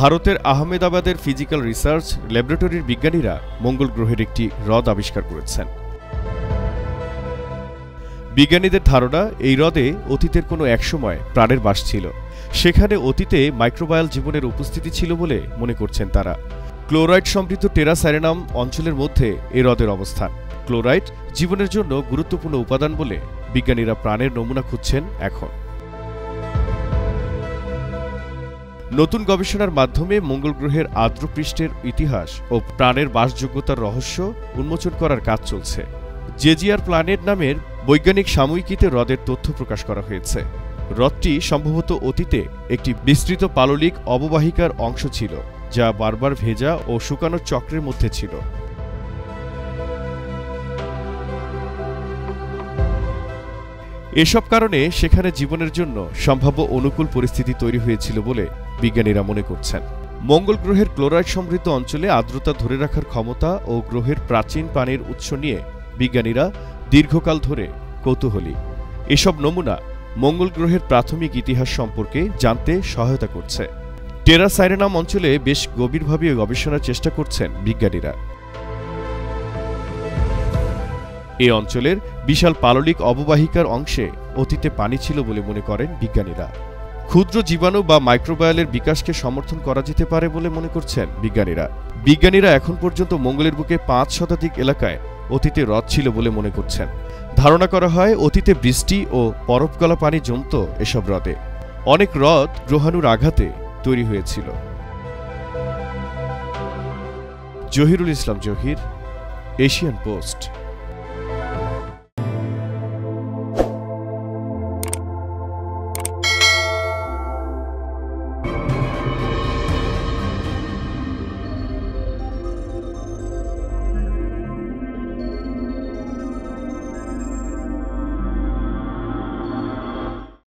ভারতের আহমেদাবাদের physical research ল্যাবরেটরির বিজ্ঞানীরা মঙ্গল গ্রহের একটি হ্রদ আবিষ্কার করেছেন। বিজ্ঞানীদের ধারণা, এই হ্রদে অতীতের কোনো একসময় প্রাণের বাস ছিল। সেখানে অতীতে মাইক্রোবায়াল জীবনের উপস্থিতি ছিল বলে মনে করছেন তারা। ক্লোরাইড সমৃদ্ধ টেরা সাইরেনাম অঞ্চলের মধ্যে এই হ্রদের অবস্থান। ক্লোরাইড জীবনের জন্য গুরুত্বপূর্ণ উপাদান বলে বিজ্ঞানীরা প্রাণের নমুনা খুঁজছেন এখন। নতুন গবেষণার মাধ্যমে মঙ্গল গ্রহের আর্দ্র পৃষ্ঠের ইতিহাস ও প্রাণের বাসযোগ্যতার রহস্য উন্মোচন করার কাজ চলছে। জেজিআর প্ল্যানেট নামের বৈজ্ঞানিক সাময়িকীতে হ্রদের তথ্য প্রকাশ করা হয়েছে। হ্রদটি সম্ভবত অতীতে একটি বিস্তৃত পাললিক অববাহিকার অংশ ছিল, যা বারবার ভেজা ও শুকানোর চক্রের মধ্যে ছিল। এসব কারণে সেখানে জীবনের জন্য সম্ভাব্য অনুকূল পরিস্থিতি তৈরি হয়েছিল বলে বিজ্ঞানীরা মনে করছেন। মঙ্গল গ্রহের ক্লোরাইড সমৃদ্ধ অঞ্চলে আর্দ্রতা ধরে রাখার ক্ষমতা ও গ্রহের প্রাচীন পানির উৎস নিয়ে বিজ্ঞানীরা দীর্ঘকাল ধরে কৌতূহলী। এসব নমুনা মঙ্গল গ্রহের প্রাথমিক ইতিহাস সম্পর্কে জানতে সহায়তা করছে। টেরা সাইরেনাম অঞ্চলে বেশ গভীরভাবে গবেষণার চেষ্টা করছেন বিজ্ঞানীরা। এ অঞ্চলের বিশাল পাললিক অববাহিকার অংশে অতীতে পানি ছিল বলে মনে করেন বিজ্ঞানীরা। ক্ষুদ্র জীবাণু বা মাইক্রোবায়ালের বিকাশকে সমর্থন করা যেতে পারে বলে মনে করছেন বিজ্ঞানীরা এখন পর্যন্ত মঙ্গলের বুকে 5 শতাধিক এলাকায় অতীতে হ্রদ ছিল বলে মনে করছেন। ধারণা করা হয় অতীতে বৃষ্টি ও বরফ গলা পানি জমত এসব হ্রদে। অনেক হ্রদ গ্রহাণুর আঘাতে তৈরি হয়েছিল। জহিরুল ইসলাম জহির, এশিয়ান পোস্ট।